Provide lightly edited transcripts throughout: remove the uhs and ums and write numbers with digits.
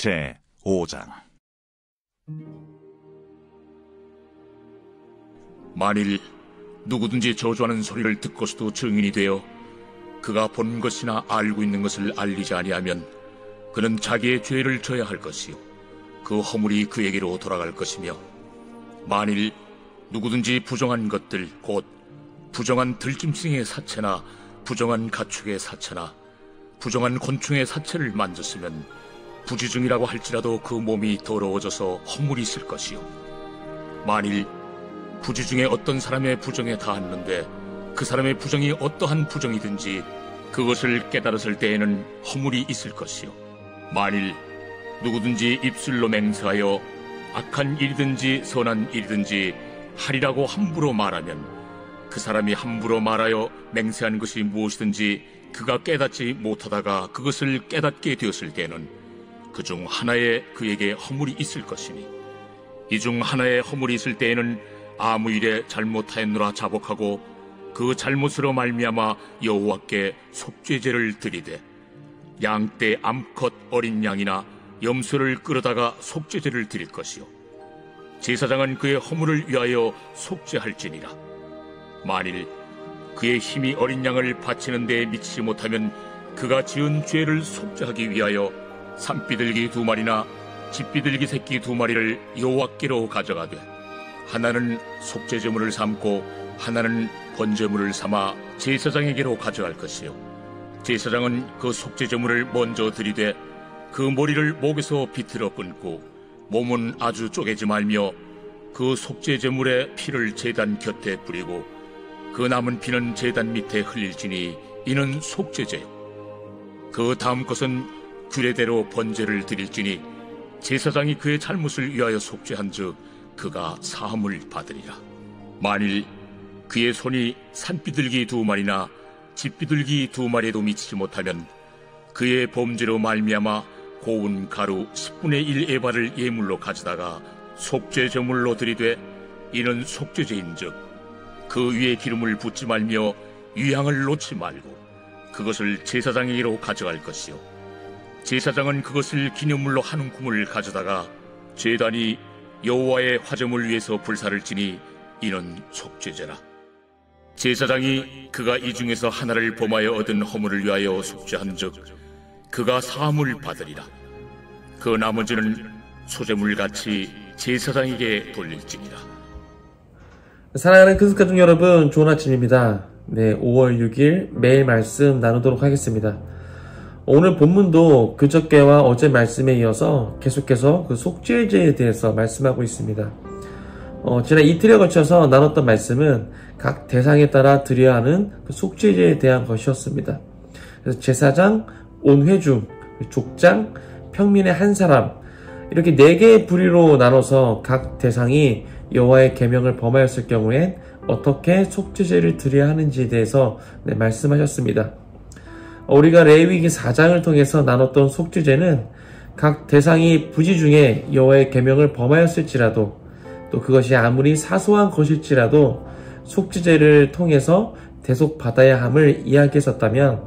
제 5장. 만일 누구든지 저주하는 소리를 듣고서도 증인이 되어 그가 본 것이나 알고 있는 것을 알리지 아니하면 그는 자기의 죄를 져야 할 것이요 그 허물이 그에게로 돌아갈 것이며, 만일 누구든지 부정한 것들 곧 부정한 들짐승의 사체나 부정한 가축의 사체나 부정한 곤충의 사체를 만졌으면 부지중이라고 할지라도 그 몸이 더러워져서 허물이 있을 것이요, 만일 부지 중에 어떤 사람의 부정에 닿았는데 그 사람의 부정이 어떠한 부정이든지 그것을 깨달았을 때에는 허물이 있을 것이요, 만일 누구든지 입술로 맹세하여 악한 일이든지 선한 일이든지 하리라고 함부로 말하면 그 사람이 함부로 말하여 맹세한 것이 무엇이든지 그가 깨닫지 못하다가 그것을 깨닫게 되었을 때는 그 중 하나에 그에게 허물이 있을 것이니, 이 중 하나에 허물이 있을 때에는 아무 일에 잘못하였노라 자복하고 그 잘못으로 말미암아 여호와께 속죄제를 드리되 양떼 암컷 어린 양이나 염소를 끌어다가 속죄제를 드릴 것이요, 제사장은 그의 허물을 위하여 속죄할지니라. 만일 그의 힘이 어린 양을 바치는 데에 미치지 못하면 그가 지은 죄를 속죄하기 위하여 산비둘기 2마리나 집비둘기 새끼 2마리를 여호와께로 가져가되 하나는 속죄제물을 삼고 하나는 번제물을 삼아 제사장에게로 가져갈 것이요, 제사장은 그 속죄제물을 먼저 드리되 그 머리를 목에서 비틀어 끊고 몸은 아주 쪼개지 말며 그 속죄제물의 피를 제단 곁에 뿌리고 그 남은 피는 제단 밑에 흘릴지니 이는 속죄제요. 그 다음 것은 규례대로 번제를 드릴지니 제사장이 그의 잘못을 위하여 속죄한즉 그가 사함을 받으리라. 만일 그의 손이 산비둘기 2마리나 집비둘기 2마리에도 미치지 못하면 그의 범죄로 말미암아 고운 가루 10분의 1 에바를 예물로 가져다가 속죄제물로 드리되 이는 속죄제인즉 그 위에 기름을 붓지 말며 유향을 놓지 말고 그것을 제사장에게로 가져갈 것이요, 제사장은 그것을 기념물로 한 움큼을 가져다가 제단이 여호와의 화제물 위에서 불사를 지니 이는 속죄제라. 제사장이 그가 이 중에서 하나를 범하여 얻은 허물을 위하여 속죄한즉 그가 사함을 받으리라. 그 나머지는 소제물같이 제사장에게 돌릴지니라. 사랑하는 크리스가족 여러분, 좋은 아침입니다. 5월 6일 매일 말씀 나누도록 하겠습니다. 오늘 본문도 그저께와 어제 말씀에 이어서 계속해서 그 속죄제에 대해서 말씀하고 있습니다. 지난 이틀에 걸쳐서 나눴던 말씀은 각 대상에 따라 드려야 하는 그 속죄제에 대한 것이었습니다. 그래서 제사장, 온회중, 족장, 평민의 한 사람, 이렇게 4개의 부류로 나눠서 각 대상이 여호와의 계명을 범하였을 경우엔 어떻게 속죄제를 드려야 하는지에 대해서 말씀하셨습니다. 우리가 레위기 4장을 통해서 나눴던 속죄제는 각 대상이 부지 중에 여호와의 계명을 범하였을지라도 또 그것이 아무리 사소한 것일지라도 속죄제를 통해서 대속받아야 함을 이야기했었다면,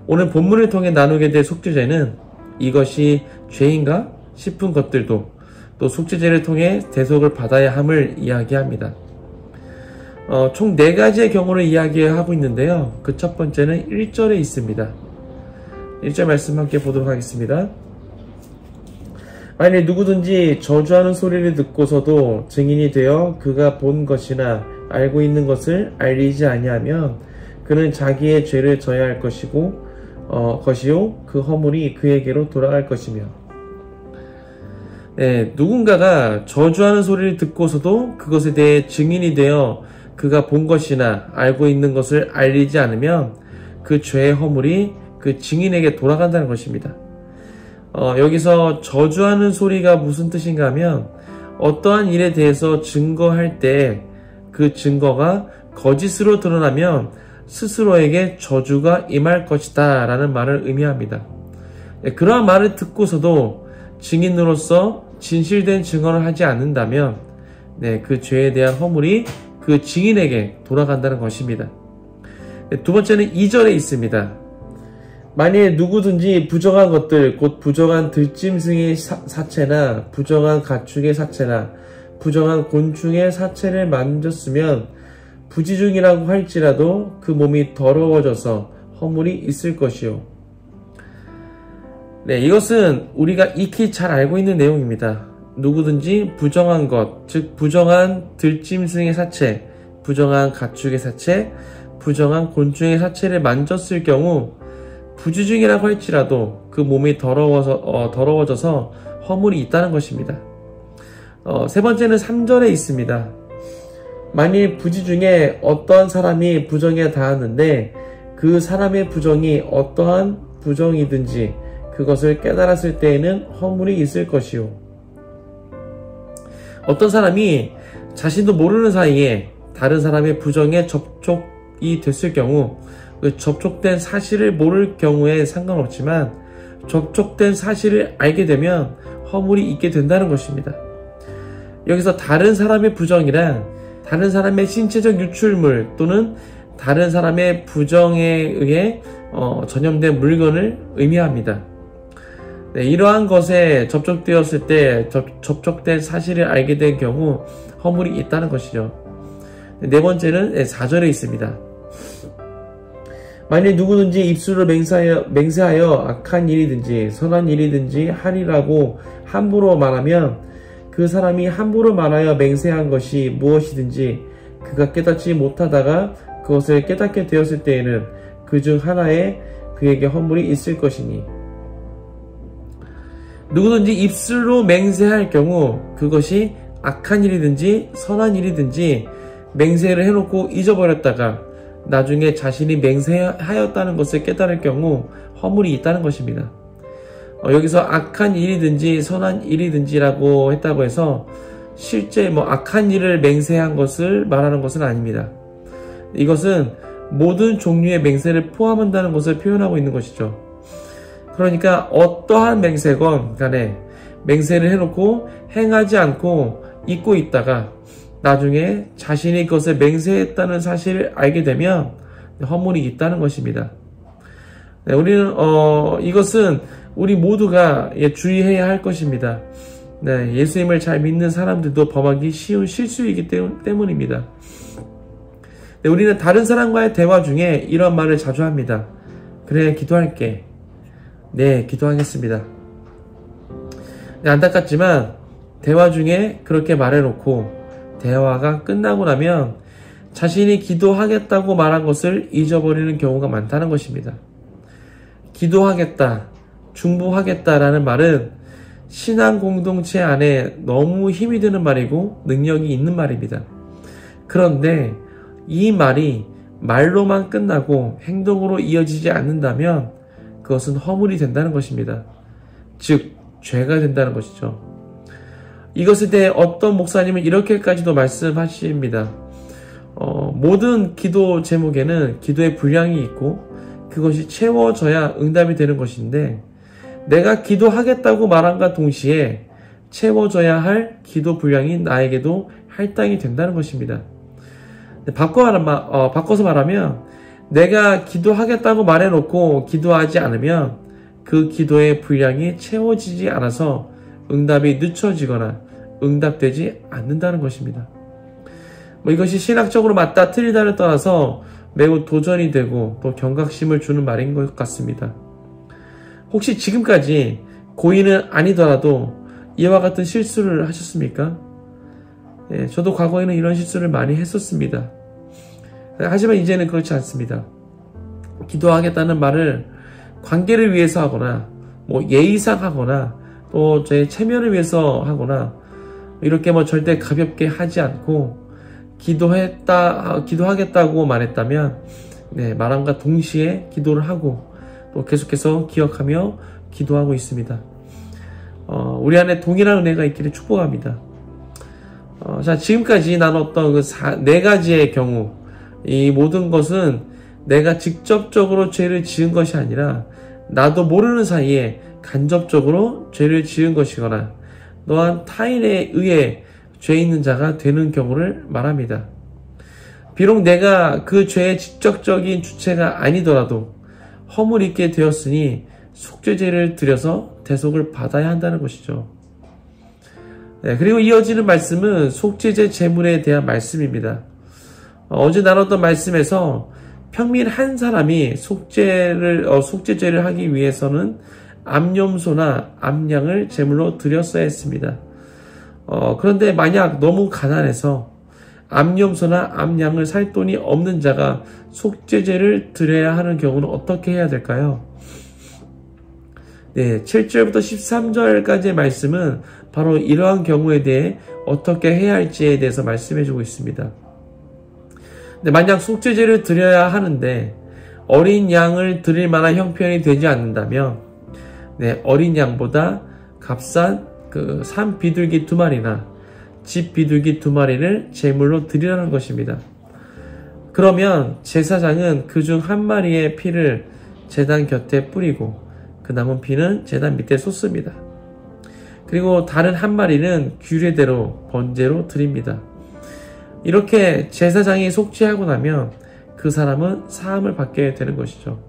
오늘 본문을 통해 나누게 될 속죄제는 이것이 죄인가 싶은 것들도 또 속죄제를 통해 대속을 받아야 함을 이야기합니다. 총 4가지의 경우를 이야기하고 있는데요. 그 첫 번째는 1절에 있습니다. 1절 말씀 함께 보도록 하겠습니다. 만일 누구든지 저주하는 소리를 듣고서도 증인이 되어 그가 본 것이나 알고 있는 것을 알리지 아니하면 그는 자기의 죄를 져야 할 것이요 그 허물이 그에게로 돌아갈 것이며. 누군가가 저주하는 소리를 듣고서도 그것에 대해 증인이 되어 그가 본 것이나 알고 있는 것을 알리지 않으면 그 죄의 허물이 그 증인에게 돌아간다는 것입니다. 여기서 저주하는 소리가 무슨 뜻인가 하면, 어떠한 일에 대해서 증거할 때 그 증거가 거짓으로 드러나면 스스로에게 저주가 임할 것이다 라는 말을 의미합니다. 그러한 말을 듣고서도 증인으로서 진실된 증언을 하지 않는다면 그 죄에 대한 허물이 그 증인에게 돌아간다는 것입니다. 두 번째는 2절에 있습니다. 만일 누구든지 부정한 것들, 곧 부정한 들짐승의 사체나 부정한 가축의 사체나 부정한 곤충의 사체를 만졌으면 부지중이라고 할지라도 그 몸이 더러워져서 허물이 있을 것이요. 네, 이것은 우리가 익히 잘 알고 있는 내용입니다. 누구든지 부정한 것, 즉 부정한 들짐승의 사체, 부정한 가축의 사체, 부정한 곤충의 사체를 만졌을 경우 부지중이라고 할지라도 그 몸이 더러워져서 허물이 있다는 것입니다. 세 번째는 3절에 있습니다. 만일 부지 중에 어떠한 사람이 부정에 닿았는데 그 사람의 부정이 어떠한 부정이든지 그것을 깨달았을 때에는 허물이 있을 것이요. 어떤 사람이 자신도 모르는 사이에 다른 사람의 부정에 접촉이 됐을 경우 그 접촉된 사실을 모를 경우에 상관없지만 접촉된 사실을 알게 되면 허물이 있게 된다는 것입니다. 여기서 다른 사람의 부정이란 다른 사람의 신체적 유출물 또는 다른 사람의 부정에 의해 전염된 물건을 의미합니다. 네, 이러한 것에 접촉되었을 때 접촉된 사실을 알게 된 경우 허물이 있다는 것이죠. 네 번째는 4절에 있습니다. 만일 누구든지 입술을 맹세하여 악한 일이든지 선한 일이든지 하리라고 함부로 말하면 그 사람이 함부로 말하여 맹세한 것이 무엇이든지 그가 깨닫지 못하다가 그것을 깨닫게 되었을 때에는 그 중 하나에 그에게 허물이 있을 것이니 누구든지 입술로 맹세할 경우 그것이 악한 일이든지 선한 일이든지 맹세를 해놓고 잊어버렸다가 나중에 자신이 맹세하였다는 것을 깨달을 경우 허물이 있다는 것입니다. 여기서 악한 일이든지 선한 일이든지라고 했다고 해서 실제 악한 일을 맹세한 것을 말하는 것은 아닙니다. 이것은 모든 종류의 맹세를 포함한다는 것을 표현하고 있는 것이죠. 그러니까 어떠한 맹세건 간에 맹세를 해놓고 행하지 않고 잊고 있다가 나중에 자신이 그것을 맹세했다는 사실을 알게 되면 허물이 있다는 것입니다. 네, 우리는 이것은 우리 모두가 주의해야 할 것입니다. 네, 예수님을 잘 믿는 사람들도 범하기 쉬운 실수이기 때문입니다. 네, 우리는 다른 사람과의 대화 중에 이런 말을 자주 합니다. 그래, 기도할게. 네, 기도하겠습니다. 네, 안타깝지만 대화 중에 그렇게 말해놓고 대화가 끝나고 나면 자신이 기도하겠다고 말한 것을 잊어버리는 경우가 많다는 것입니다. 기도하겠다, 중보하겠다라는 말은 신앙 공동체 안에 너무 힘이 드는 말이고 능력이 있는 말입니다. 그런데 이 말이 말로만 끝나고 행동으로 이어지지 않는다면 그것은 허물이 된다는 것입니다. 즉, 죄가 된다는 것이죠. 이것에 대해 어떤 목사님은 이렇게까지도 말씀하십니다. 모든 기도 제목에는 기도의 분량이 있고 그것이 채워져야 응답이 되는 것인데 내가 기도하겠다고 말함과 동시에 채워져야 할 기도 분량이 나에게도 할당이 된다는 것입니다. 바꿔서 말하면 내가 기도하겠다고 말해놓고 기도하지 않으면 그 기도의 분량이 채워지지 않아서 응답이 늦춰지거나 응답되지 않는다는 것입니다. 이것이 신학적으로 맞다 틀리다를 떠나서 매우 도전이 되고 또 경각심을 주는 말인 것 같습니다. 혹시 지금까지 고인은 아니더라도 이와 같은 실수를 하셨습니까? 네, 저도 과거에는 이런 실수를 많이 했었습니다. 하지만 이제는 그렇지 않습니다. 기도하겠다는 말을 관계를 위해서 하거나 예의상 하거나 또 제 체면을 위해서 하거나 이렇게 절대 가볍게 하지 않고 기도하겠다고 말했다면 말함과 동시에 기도를 하고 또 계속해서 기억하며 기도하고 있습니다. 우리 안에 동일한 은혜가 있기를 축복합니다. 자, 지금까지 나눴던 그 네 가지의 경우, 이 모든 것은 내가 직접적으로 죄를 지은 것이 아니라 나도 모르는 사이에 간접적으로 죄를 지은 것이거나 또한 타인에 의해 죄 있는 자가 되는 경우를 말합니다. 비록 내가 그 죄의 직접적인 주체가 아니더라도 허물 있게 되었으니 속죄제를 드려서 대속을 받아야 한다는 것이죠. 네, 그리고 이어지는 말씀은 속죄제 제물에 대한 말씀입니다. 어제 나눴던 말씀에서 평민 한 사람이 속죄제를 하기 위해서는 암염소나 암양을 제물로 드렸어야 했습니다. 그런데 만약 너무 가난해서 암염소나 암양을 살 돈이 없는 자가 속죄제를 드려야 하는 경우는 어떻게 해야 될까요? 네, 7절부터 13절까지의 말씀은 바로 이러한 경우에 대해 어떻게 해야 할지에 대해서 말씀해주고 있습니다. 네, 만약 속죄제를 드려야 하는데 어린 양을 드릴 만한 형편이 되지 않는다면 네, 어린 양보다 값싼 산 비둘기 2마리나 집 비둘기 2마리를 제물로 드리라는 것입니다. 그러면 제사장은 그중 1마리의 피를 제단 곁에 뿌리고 그 남은 피는 제단 밑에 쏟습니다. 그리고 다른 1마리는 규례대로 번제로 드립니다. 이렇게 제사장이 속죄하고 나면 그 사람은 사함을 받게 되는 것이죠.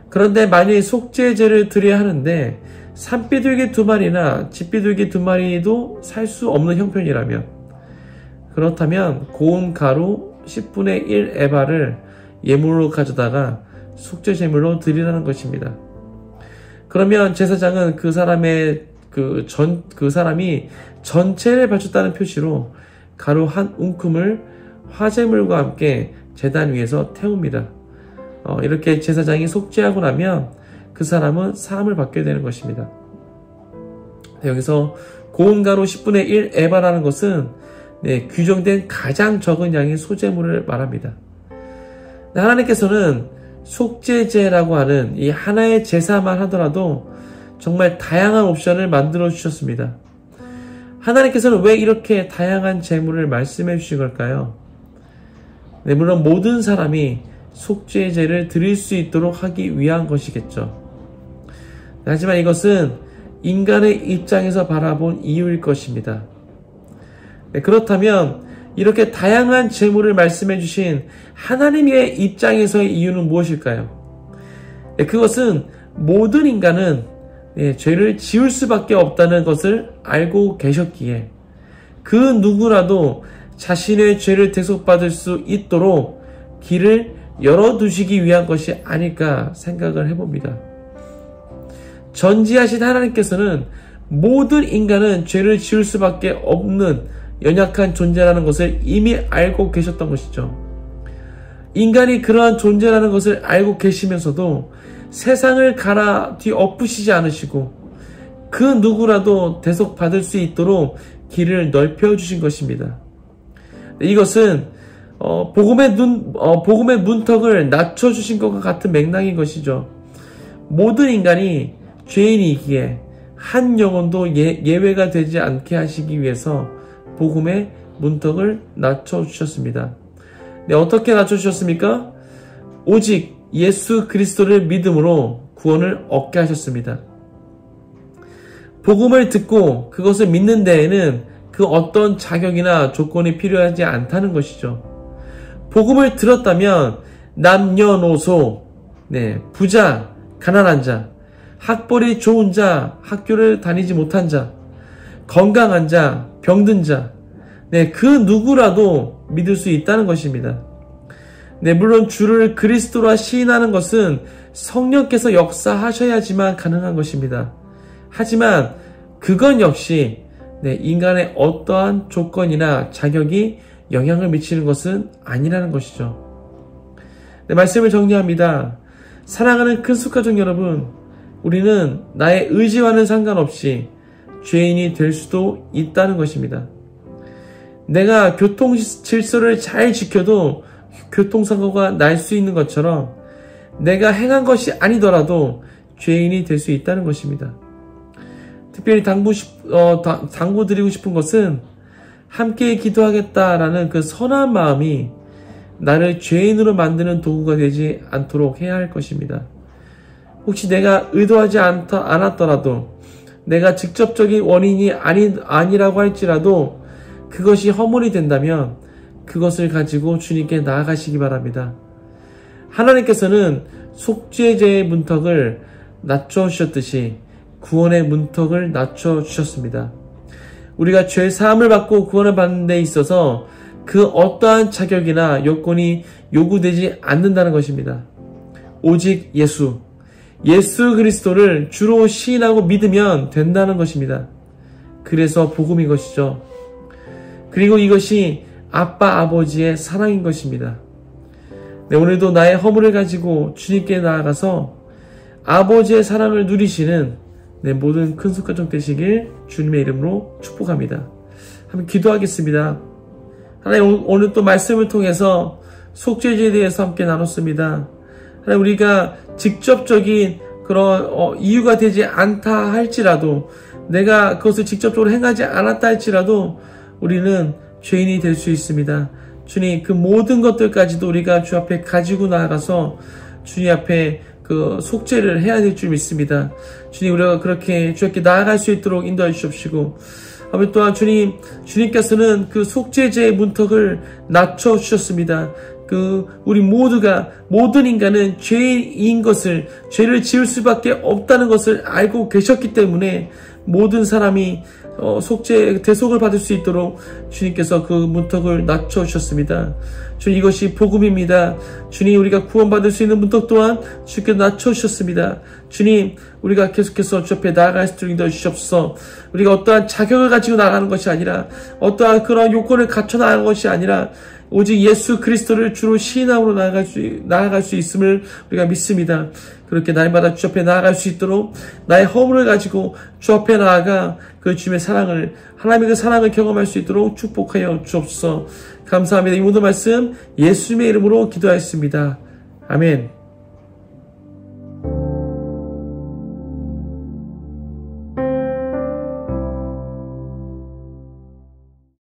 그런데 만일 속죄제를 드려야 하는데 산비둘기 2마리나 집비둘기 2마리도 살 수 없는 형편이라면, 그렇다면 고운 가루 10분의 1 에바를 예물로 가져다가 속죄제물로 드리라는 것입니다. 그러면 제사장은 그 사람이 전체를 바쳤다는 표시로 가루 한 움큼을 화제물과 함께 제단 위에서 태웁니다. 이렇게 제사장이 속죄하고 나면 그 사람은 사함을 받게 되는 것입니다. 여기서 고운 가루 10분의 1 에바라는 것은 규정된 가장 적은 양의 소제물을 말합니다. 하나님께서는 속죄제라고 하는 이 하나의 제사만 하더라도 정말 다양한 옵션을 만들어 주셨습니다. 하나님께서는 왜 이렇게 다양한 제물을 말씀해 주신 걸까요? 물론 모든 사람이 속죄제를 드릴 수 있도록 하기 위한 것이겠죠. 하지만 이것은 인간의 입장에서 바라본 이유일 것입니다. 그렇다면 이렇게 다양한 제물을 말씀해 주신 하나님의 입장에서의 이유는 무엇일까요? 그것은 모든 인간은 죄를 지을 수밖에 없다는 것을 알고 계셨기에 그 누구라도 자신의 죄를 대속받을 수 있도록 길을 열어두시기 위한 것이 아닐까 생각을 해봅니다. 전지하신 하나님께서는 모든 인간은 죄를 지을 수밖에 없는 연약한 존재라는 것을 이미 알고 계셨던 것이죠. 인간이 그러한 존재라는 것을 알고 계시면서도 세상을 갈아 뒤엎으시지 않으시고 그 누구라도 대속받을 수 있도록 길을 넓혀주신 것입니다. 이것은 복음의 문턱을 낮춰주신 것과 같은 맥락인 것이죠. 모든 인간이 죄인이기에 한 영혼도 예외가 되지 않게 하시기 위해서 복음의 문턱을 낮춰주셨습니다. 어떻게 낮춰주셨습니까? 오직 예수 그리스도를 믿음으로 구원을 얻게 하셨습니다. 복음을 듣고 그것을 믿는 데에는 그 어떤 자격이나 조건이 필요하지 않다는 것이죠. 복음을 들었다면 남녀노소, 부자, 가난한 자, 학벌이 좋은 자, 학교를 다니지 못한 자, 건강한 자, 병든 자, 그 누구라도 믿을 수 있다는 것입니다. 물론 주를 그리스도라 시인하는 것은 성령께서 역사하셔야지만 가능한 것입니다. 하지만 그건 역시 인간의 어떠한 조건이나 자격이 영향을 미치는 것은 아니라는 것이죠. 말씀을 정리합니다. 사랑하는 큰숙가족 여러분, 우리는 나의 의지와는 상관없이 죄인이 될 수도 있다는 것입니다. 내가 교통 질서를 잘 지켜도 교통사고가 날 수 있는 것처럼 내가 행한 것이 아니더라도 죄인이 될 수 있다는 것입니다. 특별히 당부드리고 싶은 것은 함께 기도하겠다라는 그 선한 마음이 나를 죄인으로 만드는 도구가 되지 않도록 해야 할 것입니다. 혹시 내가 의도하지 않았더라도 내가 직접적인 원인이 아니라고 할지라도 그것이 허물이 된다면 그것을 가지고 주님께 나아가시기 바랍니다. 하나님께서는 속죄제의 문턱을 낮춰주셨듯이 구원의 문턱을 낮춰주셨습니다. 우리가 죄 사함을 받고 구원을 받는 데 있어서 그 어떠한 자격이나 요건이 요구되지 않는다는 것입니다. 오직 예수 그리스도를 주로 시인하고 믿으면 된다는 것입니다. 그래서 복음인 것이죠. 그리고 이것이 아빠 아버지의 사랑인 것입니다. 네, 오늘도 나의 허물을 가지고 주님께 나아가서 아버지의 사랑을 누리시는 모든 큰 속가족 되시길 주님의 이름으로 축복합니다. 한번 기도하겠습니다. 하나님, 오늘 또 말씀을 통해서 속죄제에 대해서 함께 나눴습니다. 하나님, 우리가 직접적인 그런 이유가 되지 않다 할지라도, 내가 그것을 직접적으로 행하지 않았다 할지라도 우리는 죄인이 될 수 있습니다. 주님, 그 모든 것들까지도 우리가 주 앞에 가지고 나아가서 주님 앞에 그 속죄를 해야 될 줄 믿습니다. 주님, 우리가 그렇게 주님께 나아갈 수 있도록 인도해 주십시고, 또한 주님께서는 그 속죄제의 문턱을 낮춰 주셨습니다. 우리 모두가, 모든 인간은 죄인 것을, 죄를 지을 수밖에 없다는 것을 알고 계셨기 때문에 모든 사람이 대속을 받을 수 있도록 주님께서 그 문턱을 낮춰주셨습니다. 주님, 이것이 복음입니다. 주님, 우리가 구원받을 수 있는 문턱 또한 주님께서 낮춰주셨습니다. 주님, 우리가 계속해서 주 앞에 나아갈 수 있도록 인도해 주시옵소서. 우리가 어떠한 자격을 가지고 나가는 것이 아니라, 어떠한 그런 요건을 갖춰 나가는 것이 아니라, 오직 예수 그리스도를 주로 시인함으로 나아갈 수 있음을 우리가 믿습니다. 그렇게 날마다 주 앞에 나아갈 수 있도록 나의 허물을 가지고 주 앞에 나아가 그 주님의 사랑을, 하나님의 그 사랑을 경험할 수 있도록 축복하여 주옵소서. 감사합니다. 이 모든 말씀 예수님의 이름으로 기도하였습니다. 아멘.